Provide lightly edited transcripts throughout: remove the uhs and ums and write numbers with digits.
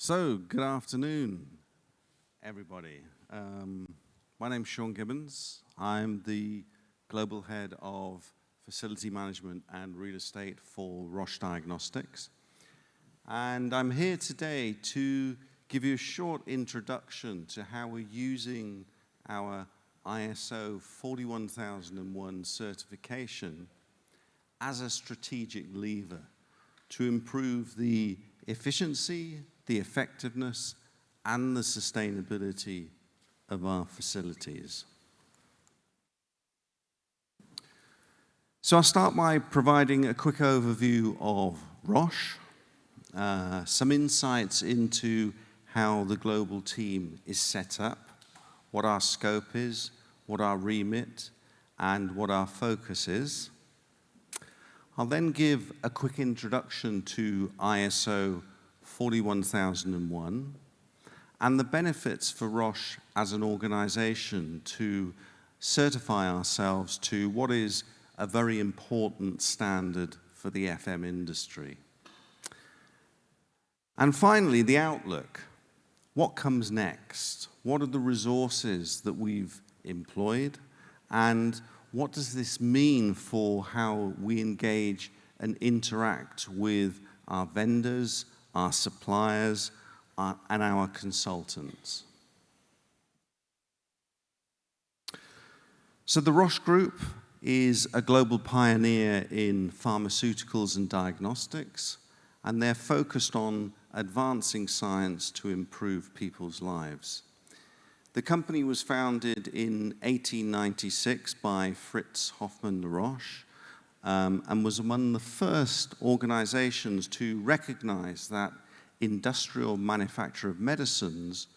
So, good afternoon, everybody. My name's Sean Gibbons. I'm the Global Head of Facility Management and Real Estate for Roche Diagnostics. And I'm here today to give you a short introduction to how we're using our ISO 41001 certification as a strategic lever to improve the efficiency, the effectiveness, and the sustainability of our facilities. So I'll start by providing a quick overview of Roche, some insights into how the global team is set up, what our scope is, what our remit, and what our focus is. I'll then give a quick introduction to ISO 41001 and the benefits for Roche as an organization to certify ourselves to what is a very important standard for the FM industry. And finally, the outlook. What comes next? What are the resources that we've employed? And what does this mean for how we engage and interact with our vendors, our suppliers, and our consultants? So the Roche Group is a global pioneer in pharmaceuticals and diagnostics, and they're focused on advancing science to improve people's lives. The company was founded in 1896 by Fritz Hoffmann Roche, and was among the first organizations to recognize that industrial manufacture of medicines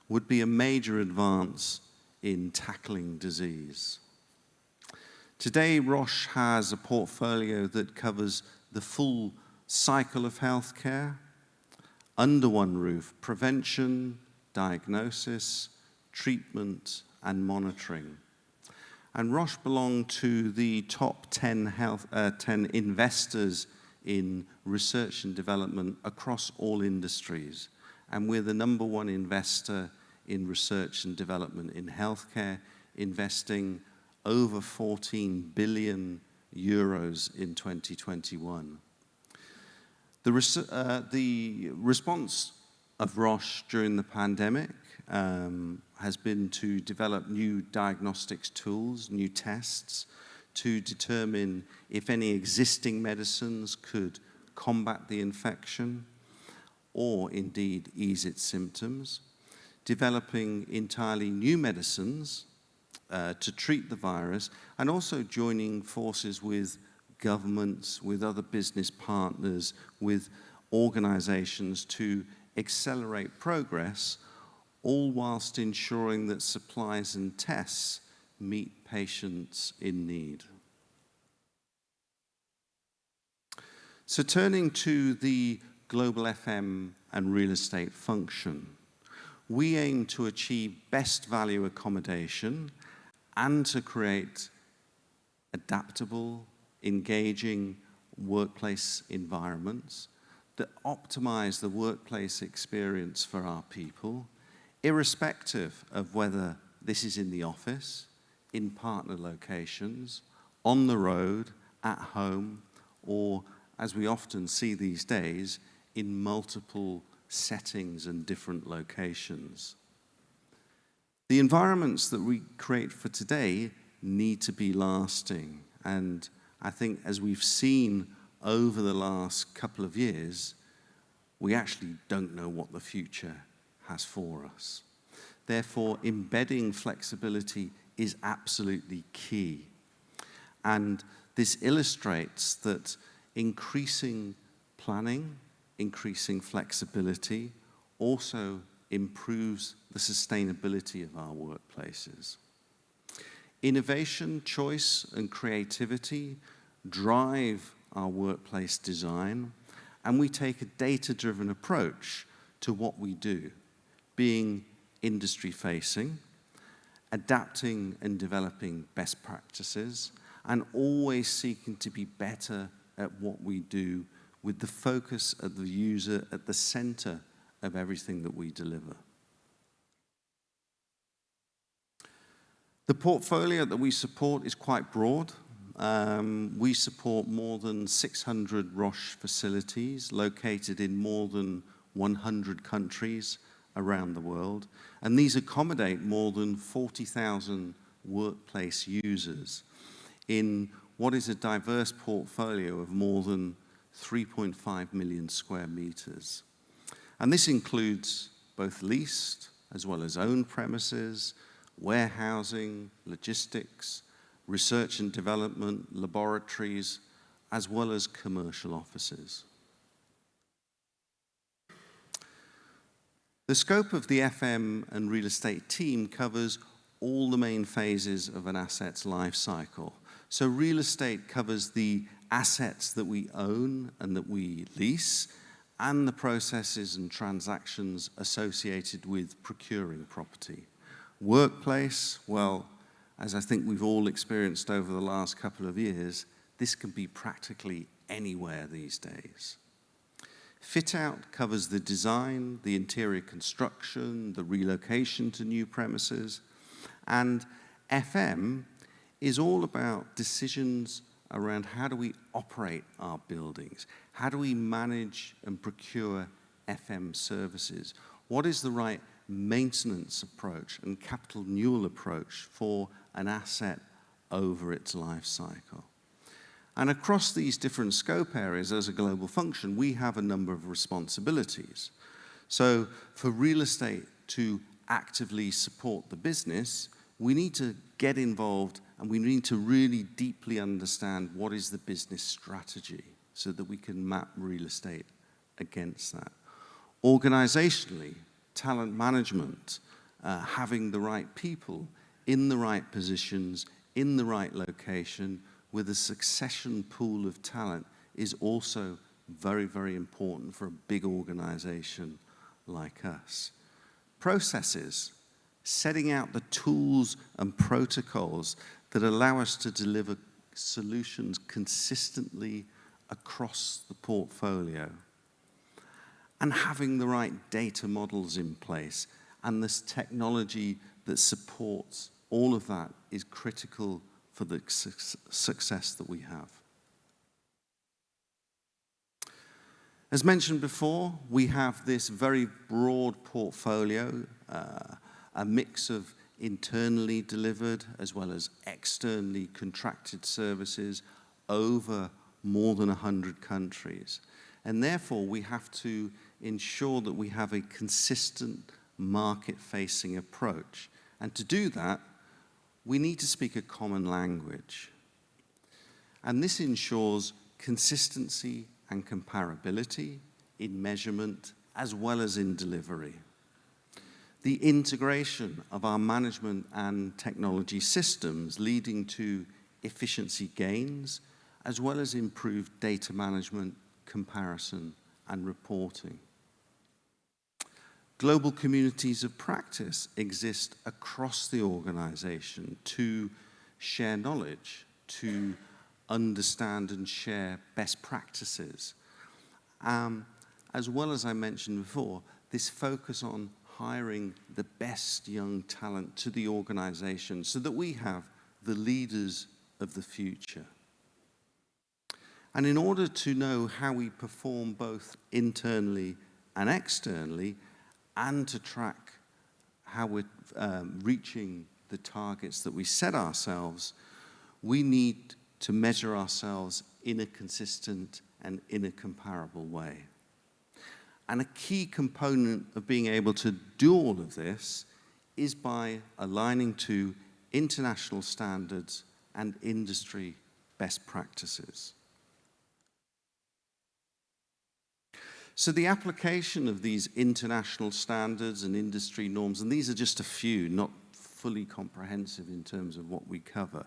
would be a major advance in tackling disease. Today, Roche has a portfolio that covers the full cycle of healthcare, under one roof: prevention, diagnosis, treatment, and monitoring. And Roche belonged to the top 10 investors in research and development across all industries. And we're the #1 investor in research and development in healthcare, investing over 14 billion euros in 2021. The response of Roche during the pandemic has been to develop new diagnostics tools, new tests, to determine if any existing medicines could combat the infection or indeed ease its symptoms, developing entirely new medicines to treat the virus, and also joining forces with governments, with other business partners, with organizations to accelerate progress, all whilst ensuring that supplies and tests meet patients in need. So turning to the global FM and real estate function, we aim to achieve best value accommodation and to create adaptable, engaging workplace environments that optimize the workplace experience for our people, irrespective of whether this is in the office, in partner locations, on the road, at home, or, as we often see these days, in multiple settings and different locations. The environments that we create for today need to be lasting, and I think as we've seen over the last couple of years, we actually don't know what the future has for us. Therefore, embedding flexibility is absolutely key. And this illustrates that increasing planning, increasing flexibility, also improves the sustainability of our workplaces. Innovation, choice, and creativity drive our workplace design, and we take a data-driven approach to what we do, being industry-facing, adapting and developing best practices, and always seeking to be better at what we do, with the focus of the user at the center of everything that we deliver. The portfolio that we support is quite broad. We support more than 600 Roche facilities located in more than 100 countries around the world, and these accommodate more than 40,000 workplace users in what is a diverse portfolio of more than 3.5 million square meters. And this includes both leased as well as owned premises, warehousing, logistics, research and development, laboratories, as well as commercial offices. The scope of the FM and real estate team covers all the main phases of an asset's life cycle. So real estate covers the assets that we own and that we lease, and the processes and transactions associated with procuring property. Workplace, well, as I think we've all experienced over the last couple of years, this can be practically anywhere these days. Fit out covers the design, the interior construction, the relocation to new premises, and FM is all about decisions around how do we operate our buildings, how do we manage and procure FM services, what is the right maintenance approach and capital renewal approach for an asset over its life cycle. And across these different scope areas as a global function, we have a number of responsibilities. So for real estate to actively support the business, we need to get involved and we need to really deeply understand what is the business strategy so that we can map real estate against that. Organizationally, talent management, having the right people in the right positions, in the right location, with a succession pool of talent is also very, very important for a big organization like us. Processes, setting out the tools and protocols that allow us to deliver solutions consistently across the portfolio. And having the right data models in place and this technology that supports all of that is critical for the success that we have. As mentioned before, we have this very broad portfolio, a mix of internally delivered as well as externally contracted services over more than 100 countries. And therefore, we have to ensure that we have a consistent market-facing approach. And to do that, we need to speak a common language. And this ensures consistency and comparability in measurement as well as in delivery. The integration of our management and technology systems leading to efficiency gains as well as improved data management, comparison, and reporting. Global communities of practice exist across the organization to share knowledge, to understand and share best practices. As well as I mentioned before, this focus on hiring the best young talent to the organization so that we have the leaders of the future. And in order to know how we perform both internally and externally, and to track how we're reaching the targets that we set ourselves, we need to measure ourselves in a consistent and in a comparable way. And a key component of being able to do all of this is by aligning to international standards and industry best practices. So the application of these international standards and industry norms, and these are just a few, not fully comprehensive in terms of what we cover,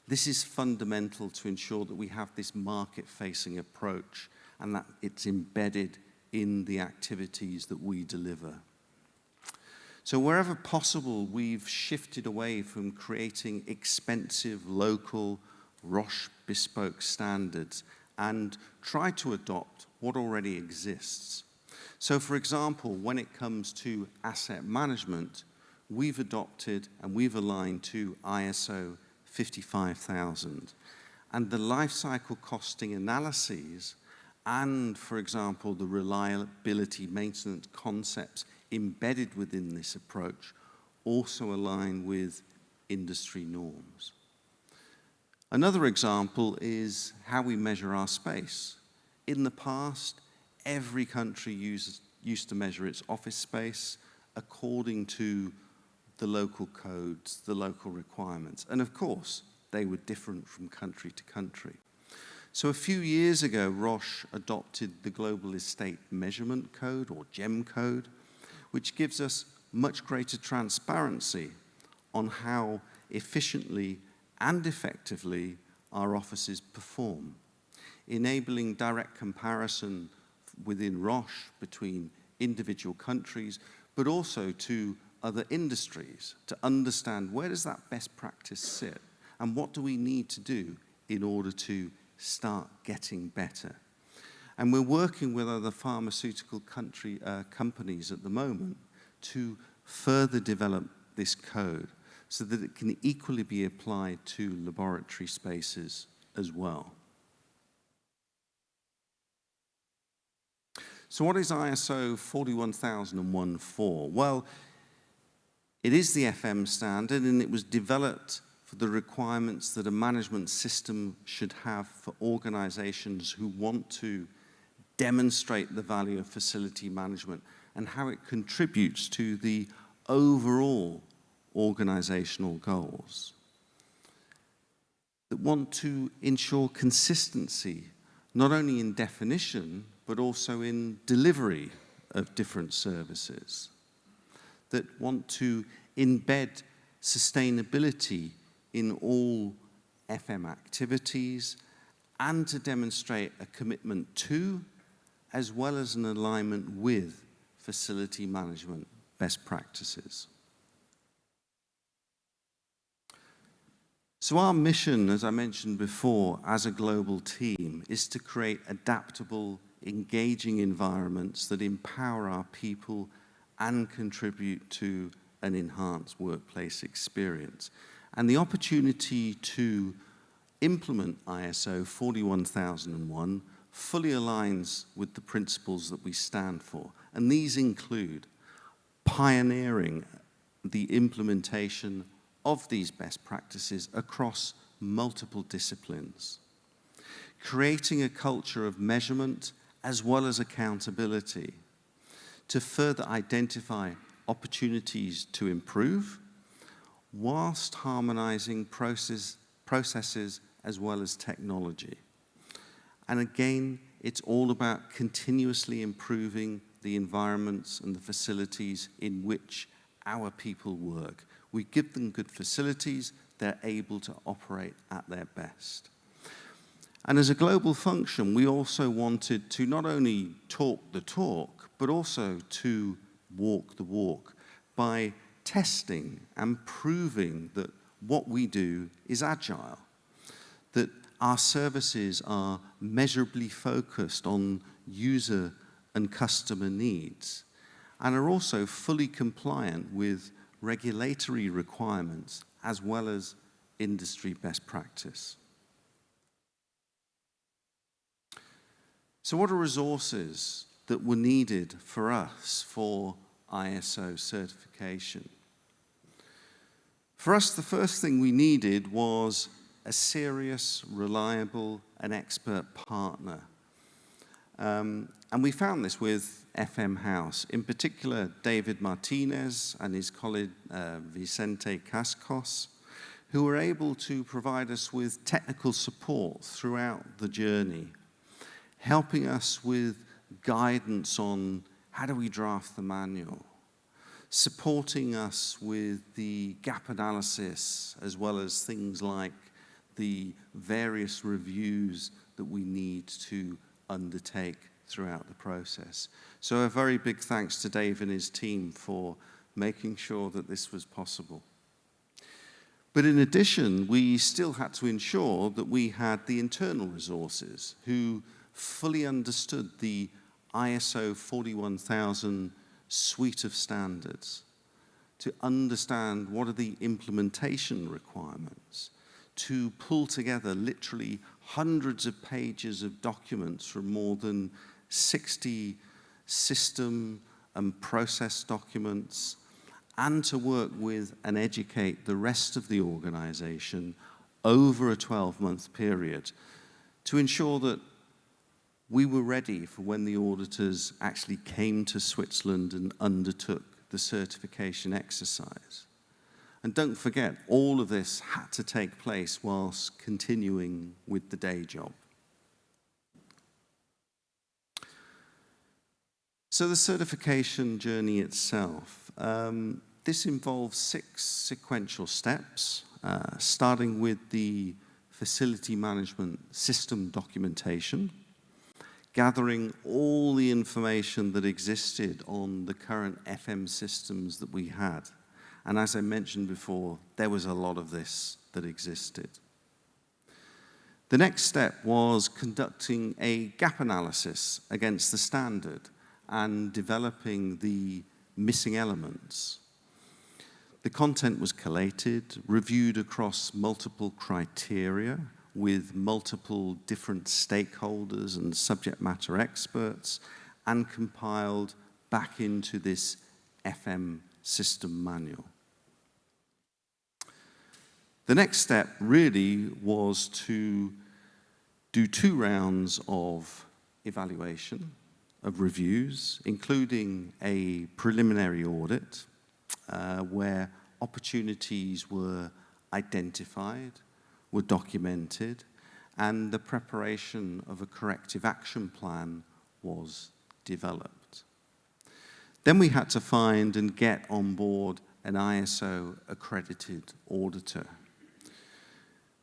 this is fundamental to ensure that we have this market-facing approach and that it's embedded in the activities that we deliver. So wherever possible, we've shifted away from creating expensive local Roche bespoke standards and try to adopt what already exists. So for example, when it comes to asset management, we've adopted and we've aligned to ISO 55000. And the life cycle costing analyses and, for example, the reliability maintenance concepts embedded within this approach also align with industry norms. Another example is how we measure our space. In the past, every country used to measure its office space according to the local codes, the local requirements. And of course, they were different from country to country. So a few years ago, Roche adopted the Global Estate Measurement Code, or GEM code, which gives us much greater transparency on how efficiently and effectively our offices perform, enabling direct comparison within Roche between individual countries, but also to other industries to understand where does that best practice sit and what do we need to do in order to start getting better. And we're working with other pharmaceutical companies at the moment to further develop this code so that it can equally be applied to laboratory spaces as well. So what is ISO 41001 for? Well, it is the FM standard, and it was developed for the requirements that a management system should have for organizations who want to demonstrate the value of facility management and how it contributes to the overall organizational goals. That want to ensure consistency, not only in definition, but also in delivery of different services. That want to embed sustainability in all FM activities and to demonstrate a commitment to, as well as an alignment with, facility management best practices. So our mission, as I mentioned before, as a global team, is to create adaptable, engaging environments that empower our people and contribute to an enhanced workplace experience. And the opportunity to implement ISO 41001 fully aligns with the principles that we stand for. And these include pioneering the implementation of these best practices across multiple disciplines, creating a culture of measurement as well as accountability to further identify opportunities to improve, whilst harmonizing processes as well as technology. And again, it's all about continuously improving the environments and the facilities in which our people work. We give them good facilities, they're able to operate at their best. And as a global function, we also wanted to not only talk the talk, but also to walk the walk by testing and proving that what we do is agile, that our services are measurably focused on user and customer needs, and are also fully compliant with regulatory requirements as well as industry best practice. So what are resources that were needed for us for ISO certification? For us, the first thing we needed was a serious, reliable, and expert partner. And we found this with FM House, in particular David Martinez and his colleague Vicente Cascos, who were able to provide us with technical support throughout the journey, helping us with guidance on how do we draft the manual, supporting us with the gap analysis, as well as things like the various reviews that we need to undertake throughout the process. So a very big thanks to Dave and his team for making sure that this was possible. But in addition, we still had to ensure that we had the internal resources who fully understood the ISO 41000 suite of standards, to understand what are the implementation requirements, to pull together literally hundreds of pages of documents from more than 60 system and process documents, and to work with and educate the rest of the organization over a 12-month period to ensure that we were ready for when the auditors actually came to Switzerland and undertook the certification exercise. And don't forget, all of this had to take place whilst continuing with the day job. So the certification journey itself, this involves 6 sequential steps, starting with the facility management system documentation, gathering all the information that existed on the current FM systems that we had. And as I mentioned before, there was a lot of this that existed. The next step was conducting a gap analysis against the standard and developing the missing elements. The content was collated, reviewed across multiple criteria with multiple different stakeholders and subject matter experts, and compiled back into this FM system manual. The next step really was to do 2 rounds of evaluation, of reviews, including a preliminary audit where opportunities were identified, were documented, and the preparation of a corrective action plan was developed. Then we had to find and get on board an ISO accredited auditor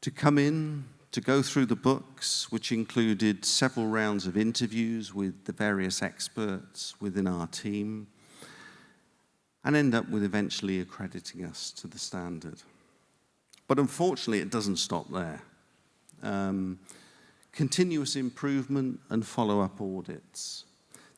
to come in, to go through the books, which included several rounds of interviews with the various experts within our team, and end up with eventually accrediting us to the standard. But unfortunately, it doesn't stop there. Continuous improvement and follow-up audits.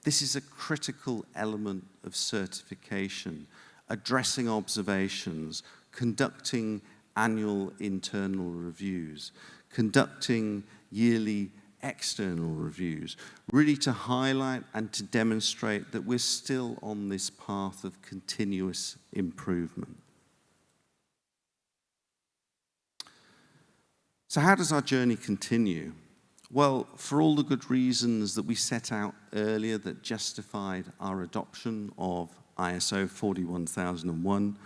This is a critical element of certification, addressing observations, conducting annual internal reviews, conducting yearly external reviews, really to highlight and to demonstrate that we're still on this path of continuous improvement. So how does our journey continue? Well, for all the good reasons that we set out earlier that justified our adoption of ISO 41001,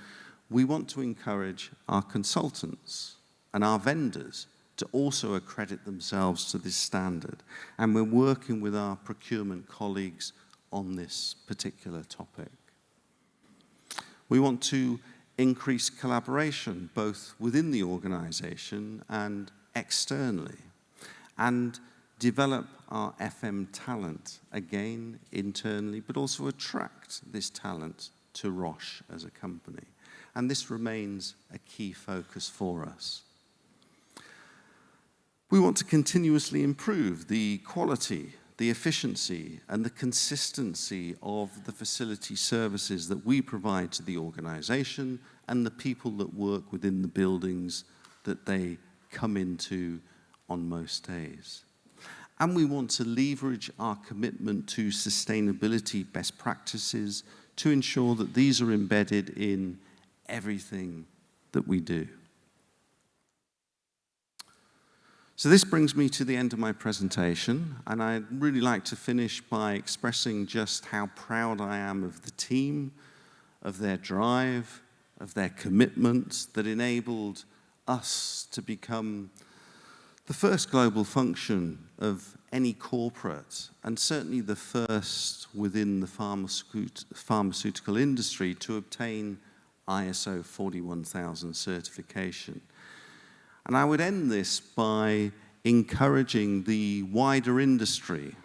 we want to encourage our consultants and our vendors to also accredit themselves to this standard. And we're working with our procurement colleagues on this particular topic. We want to increase collaboration, both within the organization and externally, and develop our FM talent, again, internally, but also attract this talent to Roche as a company. And this remains a key focus for us. We want to continuously improve the quality, the efficiency, and the consistency of the facility services that we provide to the organization and the people that work within the buildings that they come into on most days. And we want to leverage our commitment to sustainability best practices to ensure that these are embedded in everything that we do. So this brings me to the end of my presentation, and I'd really like to finish by expressing just how proud I am of the team, of their drive, of their commitment that enabled us to become the first global function of any corporate, and certainly the first within the pharmaceutical industry to obtain ISO 41000 certification. And I would end this by encouraging the wider industry,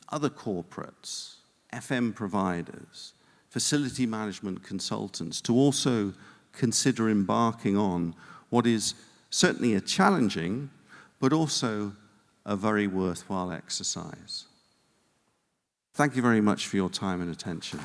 other corporates, FM providers, facility management consultants, to also consider embarking on what is certainly a challenging, but also a very worthwhile exercise. Thank you very much for your time and attention.